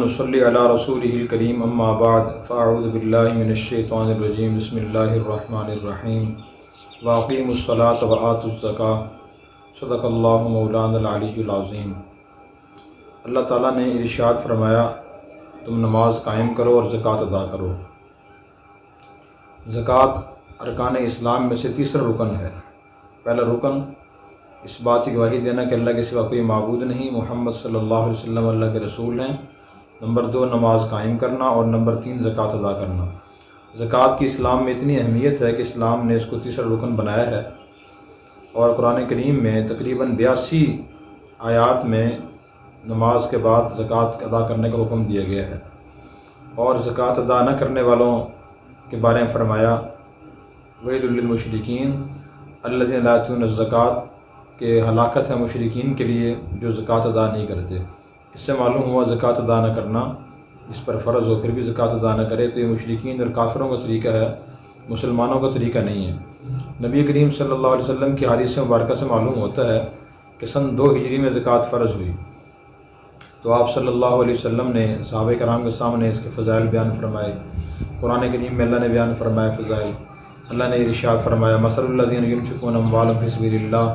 ونصلی علی رسولہ الکریم اما بعد فاعوذ باللہ من الشیطان الرجیم بسم اللہ الرحمن الرحیم واقیموا الصلاۃ وآتوا الزکاۃ صدق اللہ مولانا العلی العظیم۔ اللہ تعالیٰ نے ارشاد فرمایا تم نماز قائم کرو اور زکوٰۃ ادا کرو۔ زکوٰۃ ارکان اسلام میں سے تیسرا رکن ہے۔ پہلا رکن اس بات کی گواہی دینا کہ اللہ کے سوا کوئی معبود نہیں، محمد صلی اللہ علیہ وسلم اللہ کے رسول ہیں۔ نمبر 2 نماز قائم کرنا، اور نمبر 3 زکوٰۃ ادا کرنا۔ زکوٰۃ کی اسلام میں اتنی اہمیت ہے کہ اسلام نے اس کو تیسرا رکن بنایا ہے، اور قرآن کریم میں تقریباً 82 آیات میں نماز کے بعد زکوٰۃ ادا کرنے کا حکم دیا گیا ہے، اور زکوٰۃ ادا نہ کرنے والوں کے بارے میں فرمایا ویل للمشرکین الذین لا یؤتون الزکاۃ، کہ ہلاکت ہے مشرکین کے لیے جو زکوٰۃ ادا نہیں کرتے۔ اس سے معلوم ہوا زکوٰۃ ادا نہ کرنا اس پر فرض ہو، پھر بھی زکوٰۃ ادا نہ کرے تو یہ مشرکین اور کافروں کا طریقہ ہے، مسلمانوں کا طریقہ نہیں ہے۔ نبی کریم صلی اللہ علیہ وسلم کی حدیث مبارکہ سے معلوم ہوتا ہے کہ سن 2 ہجری میں زکوٰۃ فرض ہوئی، تو آپ صلی اللہ علیہ وسلم نے صحابہ کرام کے سامنے اس کے فضائل بیان فرمائے۔ قرآن کریم میں اللہ نے بیان فرمایا فضائل۔ اللہ نے ارشاد فرمایا مثل الذین ينفقون اموالهم فی سبیل اللہ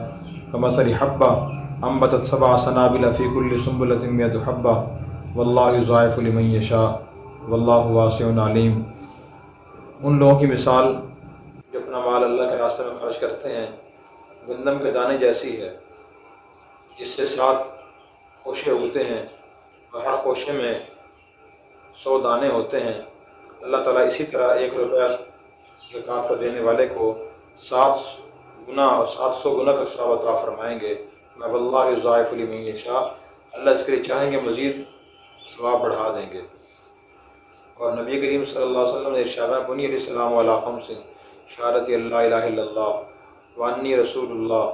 کمثل حبۃ انبتت 7 سنابل فی کل سنبلۃ 100 حبۃ واللہ یضاعف لمن یشاء واللہ واسع علیم۔ ان لوگوں کی مثال جو اپنا مال اللہ کے راستے میں خرچ کرتے ہیں گندم کے دانے جیسی ہے، جس سے 7 خوشے اگتے ہیں اور ہر خوشے میں 100 دانے ہوتے ہیں۔ اللہ تعالیٰ اسی طرح 1 روپیہ زکوٰۃ کا دینے والے کو 7 گنا اور 700 گنا تک ثواب عطا فرمائیں گے۔ میں واللہ یضاعف لمن یشاء، اللہ اس کے لیے چاہیں گے مزید ثواب بڑھا دیں گے۔ اور نبی کریم صلی اللہ علیہ وسلم نے ارشاد فرمایا بنی الاسلام علی 5 شہادت اللہ الہ الا اللہ وانی رسول اللہ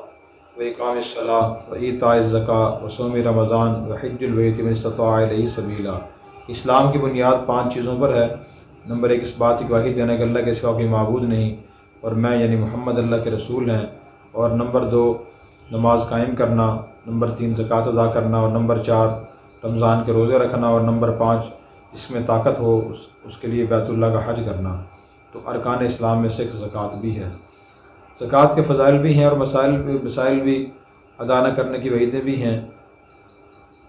واقام الصلاۃ وایتاء الزکاۃ وصوم رمضان وحج البیت من استطاع الیہ سبیلا۔ اسلام کی بنیاد 5 چیزوں پر ہے۔ نمبر 1 اس بات کی گواہی دینا کہ اللہ کے سوا کوئی معبود نہیں اور میں یعنی محمد اللہ کے رسول ہیں، اور نمبر 2 نماز قائم کرنا، نمبر 3 زکوٰۃ ادا کرنا، اور نمبر 4 رمضان کے روزے رکھنا، اور نمبر 5 جس میں طاقت ہو اس کے لیے بیت اللہ کا حج کرنا۔ تو ارکان اسلام میں سے ایک زکوٰۃ بھی ہے۔ زکوٰۃ کے فضائل بھی ہیں اور مسائل بھی، ادا نہ کرنے کی وعیدیں بھی ہیں۔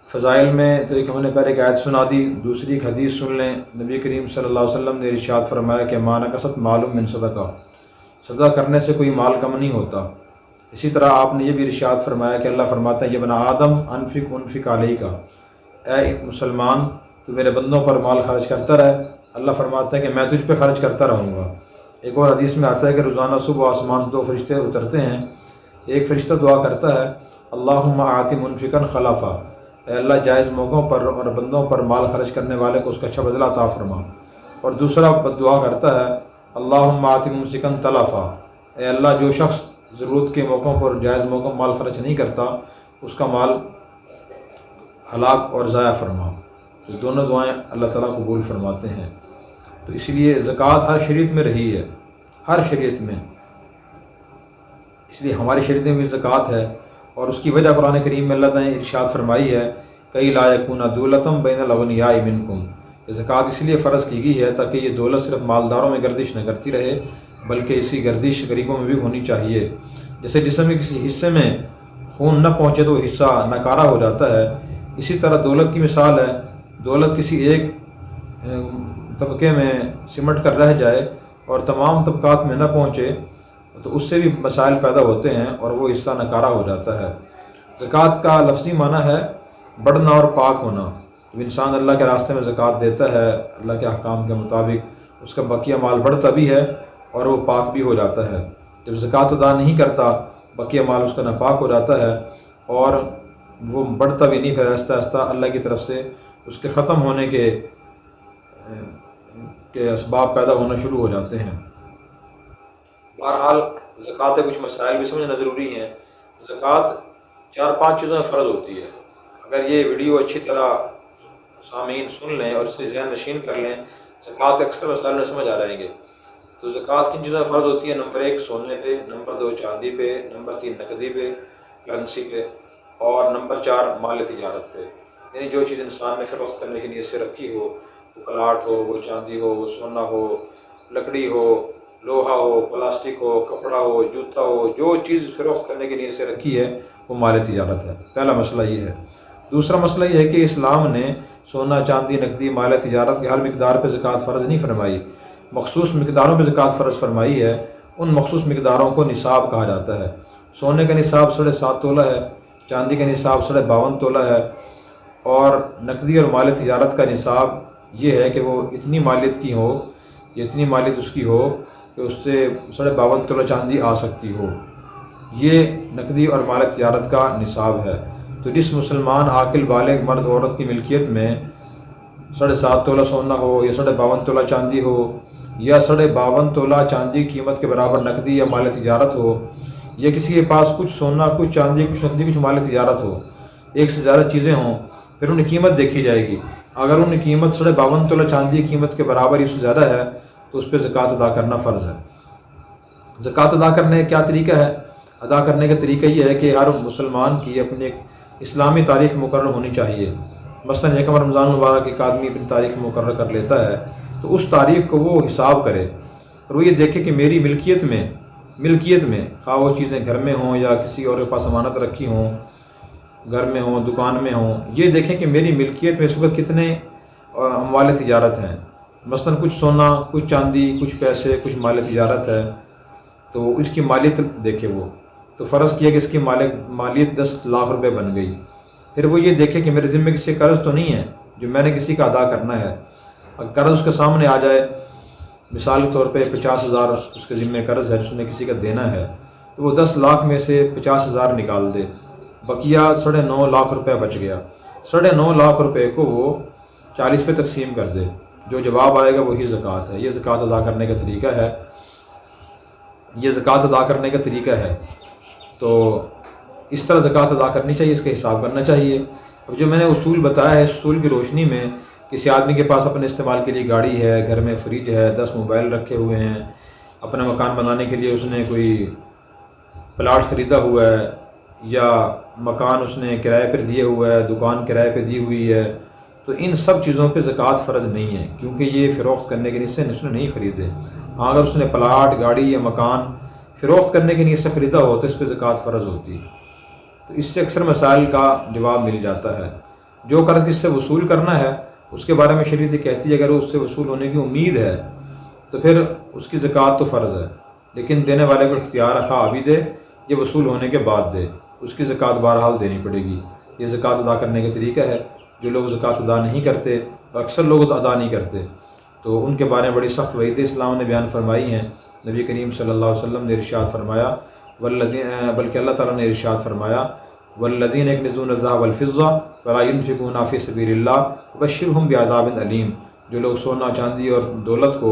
فضائل میں تو ایک ہم نے پہلے ایک آیت سنا دی، دوسری ایک حدیث سن لیں۔ نبی کریم صلی اللہ علیہ وسلم نے ارشاد فرمایا کہ ما نقصت مال من صدقہ، صدقہ کرنے سے کوئی مال کم نہیں ہوتا۔ اسی طرح آپ نے یہ بھی ارشاد فرمایا کہ اللہ فرماتا ہے یہ بنا آدم انفق علیہ کا، اے مسلمان تو میرے بندوں پر مال خرچ کرتا رہے۔ اللہ فرماتا ہے کہ میں تجھ پہ خرچ کرتا رہوں گا۔ ایک اور حدیث میں آتا ہے کہ روزانہ صبح آسمان سے 2 فرشتے اترتے ہیں، ایک فرشتہ دعا کرتا ہے اللہم آتی منفقا خلافا، اے اللہ جائز موقعوں پر اور بندوں پر مال خرچ کرنے والے کو اس کا اچھا بدلہ عطا فرما، اور دوسرا دعا کرتا ہے اللہم آتی ممسکا تلفا، اے اللہ جو شخص ضرورت کے موقعوں پر جائز موقعوں مال خرچ نہیں کرتا اس کا مال ہلاک اور ضائع فرما۔ تو دونوں دعائیں اللہ تعالیٰ قبول فرماتے ہیں۔ تو اس لیے زکوٰۃ ہر شریعت میں رہی ہے، ہر شریعت میں، اس لیے ہماری شریعت میں بھی زکوٰۃ ہے، اور اس کی وجہ قرآن کریم میں اللہ تعالیٰ نے ارشاد فرمائی ہے کئی لا یکون دولۃ بین الاغنیاء منکم، کہ زکوٰۃ اس لیے فرض کی گئی ہے تاکہ یہ دولت صرف مالداروں میں گردش نہ کرتی رہے بلکہ اسی گردش غریبوں میں بھی ہونی چاہیے۔ جیسے جسم کے کسی حصے میں خون نہ پہنچے تو وہ حصہ ناکارہ ہو جاتا ہے، اسی طرح دولت کی مثال ہے، دولت کسی ایک طبقے میں سمٹ کر رہ جائے اور تمام طبقات میں نہ پہنچے تو اس سے بھی مسائل پیدا ہوتے ہیں اور وہ حصہ ناکارہ ہو جاتا ہے۔ زکوٰۃ کا لفظی معنی ہے بڑھنا اور پاک ہونا۔ جب انسان اللہ کے راستے میں زکوٰۃ دیتا ہے اللہ کے احکام کے مطابق اس کا بقیہ مال بڑھتا بھی ہے اور وہ پاک بھی ہو جاتا ہے۔ جب زکوٰۃ ادا نہیں کرتا بقیہ مال اس کا ناپاک ہو جاتا ہے اور وہ بڑھتا بھی نہیں، پھر آہستہ آہستہ اللہ کی طرف سے اس کے ختم ہونے کے اسباب پیدا ہونا شروع ہو جاتے ہیں۔ بہرحال زکوٰۃ کے کچھ مسائل بھی سمجھنا ضروری ہیں۔ زکوٰۃ 4-5 چیزوں میں فرض ہوتی ہے۔ اگر یہ ویڈیو اچھی طرح سامعین سن لیں اور اس سے ذہن نشین کر لیں، زکوٰۃ کے اکثر مسائل میں سمجھ آ جائیں گے۔ تو زکوٰۃ کن چیزوں میں فرض ہوتی ہے؟ نمبر 1 سونے پہ، نمبر 2 چاندی پہ، نمبر 3 نقدی پہ، کرنسی پہ، اور نمبر 4 مال تجارت پہ۔ یعنی جو چیز انسان نے فروخت کرنے کی نیت سے رکھی ہو، وہ پلاٹ ہو، وہ چاندی ہو، وہ سونا ہو، لکڑی ہو، لوہا ہو، پلاسٹک ہو، کپڑا ہو، جوتا ہو، جو چیز فروخت کرنے کی نیت سے رکھی ہے وہ مال تجارت ہے۔ پہلا مسئلہ یہ ہے۔ دوسرا مسئلہ یہ ہے کہ اسلام نے سونا، چاندی، نقدی، مال تجارت کے ہر مقدار پہ زکوٰۃ فرض نہیں فرمائی، مخصوص مقداروں پہ زکوٰۃ فرض فرمائی ہے۔ ان مخصوص مقداروں کو نصاب کہا جاتا ہے۔ سونے کا نصاب 7.5 تولہ ہے، چاندی کا نصاب 52.5 تولہ ہے، اور نقدی اور مال تجارت کا نصاب یہ ہے کہ وہ اتنی مالیت کی ہو، اتنی مالیت اس کی ہو کہ اس سے 52.5 تولہ چاندی آ سکتی ہو۔ یہ نقدی اور مال تجارت کا نصاب ہے۔ تو جس مسلمان عاقل بالغ مرد عورت کی ملکیت میں 7.5 تولہ سونا ہو، یا 52.5 تولہ چاندی ہو، یا 52.5 تولہ چاندی کی قیمت کے برابر نقدی یا مال تجارت ہو، یا کسی کے پاس کچھ سونا، کچھ چاندی، کچھ نقدی، کچھ مال تجارت ہو، ایک سے زیادہ چیزیں ہوں، پھر ان کی قیمت دیکھی جائے گی۔ اگر ان کی قیمت 52.5 تولہ چاندی کی قیمت کے برابر اس سے زیادہ ہے تو اس پہ زکوٰۃ ادا کرنا فرض ہے۔ زکوٰۃ ادا کرنے کا کیا طریقہ ہے؟ ادا کرنے کا طریقہ یہ ہے کہ ہر مسلمان کی اپنی ایک اسلامی تاریخ مقرر ہونی چاہیے۔ مثلاً یکم رمضان المبارک ایک آدمی اپنی تاریخ مقرر کر لیتا ہے تو اس تاریخ کو وہ حساب کرے اور وہ یہ دیکھے کہ میری ملکیت میں خواہ وہ چیزیں گھر میں ہوں یا کسی اور کے پاس امانت رکھی ہوں، گھر میں ہوں، دکان میں ہوں، یہ دیکھیں کہ میری ملکیت میں اس وقت کتنے اموال تجارت ہیں۔ مثلاً کچھ سونا، کچھ چاندی، کچھ پیسے، کچھ مال تجارت ہے، تو اس کی مالیت دیکھے وہ، تو فرض کیا کہ اس کی مالیت 10 لاکھ روپے بن گئی۔ پھر وہ یہ دیکھے کہ میرے ذمہ کسی قرض تو نہیں ہے جو میں نے کسی کا ادا کرنا ہے۔ اگر قرض اس کے سامنے آ جائے، مثال کے طور پہ 50,000 اس کے ذمہ قرض ہے جس نے کسی کا دینا ہے، تو وہ 10 لاکھ میں سے 50,000 نکال دے، بقیہ 9.5 لاکھ روپے بچ گیا۔ 9.5 لاکھ روپے کو وہ 40 پہ تقسیم کر دے، جو جواب آئے گا وہی زکوٰۃ ہے۔ یہ زکوٰۃ ادا کرنے کا طریقہ ہے۔ تو اس طرح زکوٰۃ ادا کرنی چاہیے، اس کا حساب کرنا چاہیے۔ اب جو میں نے اصول بتایا ہے، اس اصول کی روشنی میں کسی آدمی کے پاس اپنے استعمال کے لیے گاڑی ہے، گھر میں فریج ہے، 10 موبائل رکھے ہوئے ہیں، اپنا مکان بنانے کے لیے اس نے کوئی پلاٹ خریدا ہوا ہے، یا مکان اس نے کرائے پر دیے ہوا ہے، دکان کرائے پہ دی ہوئی ہے، تو ان سب چیزوں پہ زکوٰۃ فرض نہیں ہے، کیونکہ یہ فروخت کرنے کے نیت سے اس نے نہیں خریدے۔ ہاں اگر اس نے پلاٹ، گاڑی یا مکان فروخت کرنے کے نیت سے خریدا ہو تو اس پہ زکوٰۃ فرض ہوتی ہے۔ تو اس سے اکثر مسائل کا جواب مل جاتا ہے۔ جو قرض کس سے وصول کرنا ہے اس کے بارے میں شریعت یہ کہتی ہے اگر اس سے وصول ہونے کی امید ہے تو پھر اس کی زکوٰۃ تو فرض ہے، لیکن دینے والے کو اختیار ہے، خواہ ابھی دے یا وصول ہونے کے بعد دے، اس کی زکوٰۃ بہرحال دینی پڑے گی۔ یہ زکوٰۃ ادا کرنے کا طریقہ ہے۔ جو لوگ زکوٰۃ ادا نہیں کرتے، اور اکثر لوگ ادا نہیں کرتے، تو ان کے بارے میں بڑی سخت وعید اسلام نے بیان فرمائی ہیں۔ نبی کریم صلی اللہ علیہ وسلم نے ارشاد فرمایا، بلکہ اللہ تعالیٰ نے ارشاد فرمایا، والذین یکنزون الذهب والفضة ولا ينفقونها في سبیل اللہ فبشرهم بعذاب علیم۔ جو لوگ سونا، چاندی اور دولت کو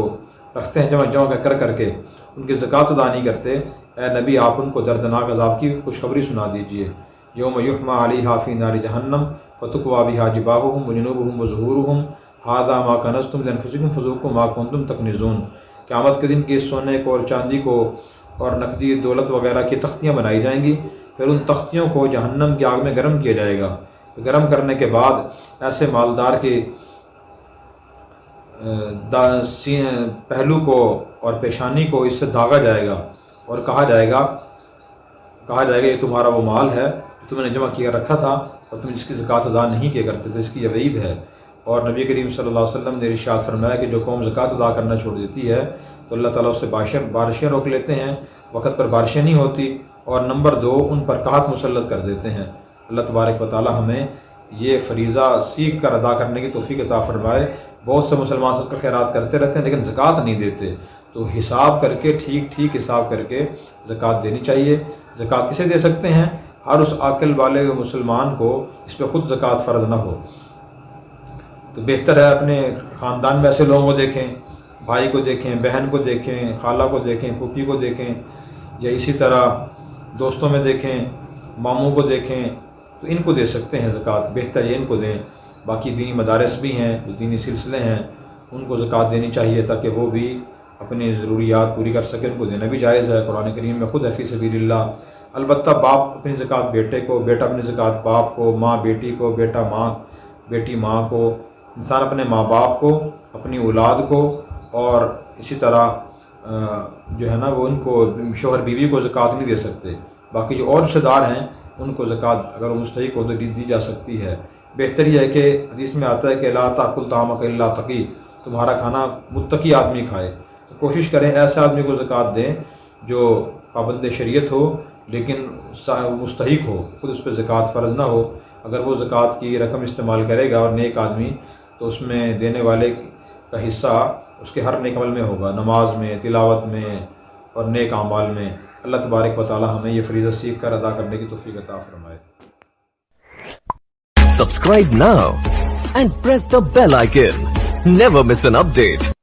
رکھتے ہیں جمع کر کے ان کی زکوٰۃ ادا نہیں کرتے، اے نبی آپ ان کو دردناک عذاب کی خوشخبری سنا دیجیے۔ یوم یحمى علیہا فی نار جہنم فتکوی بہا جباہہم وجنوبہم وظہورہم ھذا ما کنزتم لانفسکم فذوقوا ما کنتم تکنزون۔ قیامت کے دن کی سونے کو اور چاندی کو اور نقدی دولت وغیرہ کی تختیاں بنائی جائیں گی، پھر ان تختیوں کو جہنم کی آگ میں گرم کیا جائے گا۔ گرم کرنے کے بعد ایسے مالدار کے پہلو کو اور پیشانی کو اس سے داغا جائے گا اور کہا جائے گا یہ تمہارا وہ مال ہے جو تم نے جمع کیا رکھا تھا اور تم جس کی زکوٰۃ ادا نہیں کیا کرتے تھے، اس کی یہ وعید ہے۔ اور نبی کریم صلی اللہ علیہ وسلم نے ارشاد فرمایا کہ جو قوم زکوٰۃ ادا کرنا چھوڑ دیتی ہے تو اللہ تعالیٰ اس سے بارشیں روک لیتے ہیں، وقت پر بارشیں نہیں ہوتی، اور نمبر 2 ان پر قحط مسلط کر دیتے ہیں۔ اللہ تبارک و تعالیٰ ہمیں یہ فریضہ سیکھ کر ادا کرنے کی توفیق عطا فرمائے۔ بہت سے مسلمان صدقہ خیرات کرتے رہتے ہیں لیکن زکوٰۃ نہیں دیتے، تو حساب کر کے ٹھیک حساب کر کے زکوٰۃ دینی چاہیے۔ زکوٰۃ کسے دے سکتے ہیں؟ ہر اس عاقل والے مسلمان کو اس پہ خود زکوٰۃ فرض نہ ہو۔ تو بہتر ہے اپنے خاندان میں ایسے لوگوں کو دیکھیں، بھائی کو دیکھیں، بہن کو دیکھیں، خالہ کو دیکھیں، پھوپھی کو دیکھیں، یا اسی طرح دوستوں میں دیکھیں، ماموں کو دیکھیں، تو ان کو دے سکتے ہیں زکوٰۃ، بہتر یہ ان کو دیں۔ باقی دینی مدارس بھی ہیں، جو دینی سلسلے ہیں، ان کو زکوٰۃ دینی چاہیے تاکہ وہ بھی اپنی ضروریات پوری کر سکیں، ان کو دینا بھی جائز ہے۔ قرآن کریم میں خود ہے فی سبیل اللہ۔ البتہ باپ اپنی زکوٰۃ بیٹے کو، بیٹا اپنی زکوٰۃ باپ کو، ماں بیٹی کو، بیٹا ماں بیٹی ماں کو، انسان اپنے ماں باپ کو، اپنی اولاد کو، اور اسی طرح جو ہے نا وہ ان کو شوہر بیوی کو زکوٰۃ نہیں دے سکتے. باقی جو اور رشتہ دار ہیں ان کو زکوٰۃ اگر وہ مستحق ہو تو دی جا سکتی ہے. بہتر یہ ہے کہ حدیث میں آتا ہے کہ لا تاکل طعامک الا تقی، تمہارا کھانا متقی آدمی کھائے. تو کوشش کریں ایسے آدمی کو زکوٰۃ دیں جو پابند شریعت ہو لیکن مستحق ہو، خود اس پہ زکوٰۃ فرض نہ ہو. اگر وہ زکوٰۃ کی رقم استعمال کرے گا اور نیک آدمی، تو اس میں دینے والے کا حصہ اس کے ہر نیک عمل میں ہوگا، نماز میں، تلاوت میں اور نیک اعمال میں. اللہ تبارک و تعالی ہمیں یہ فریضہ سیکھ کر ادا کرنے کی توفیق عطا فرمائے. Subscribe now and press the bell icon. Never miss an update.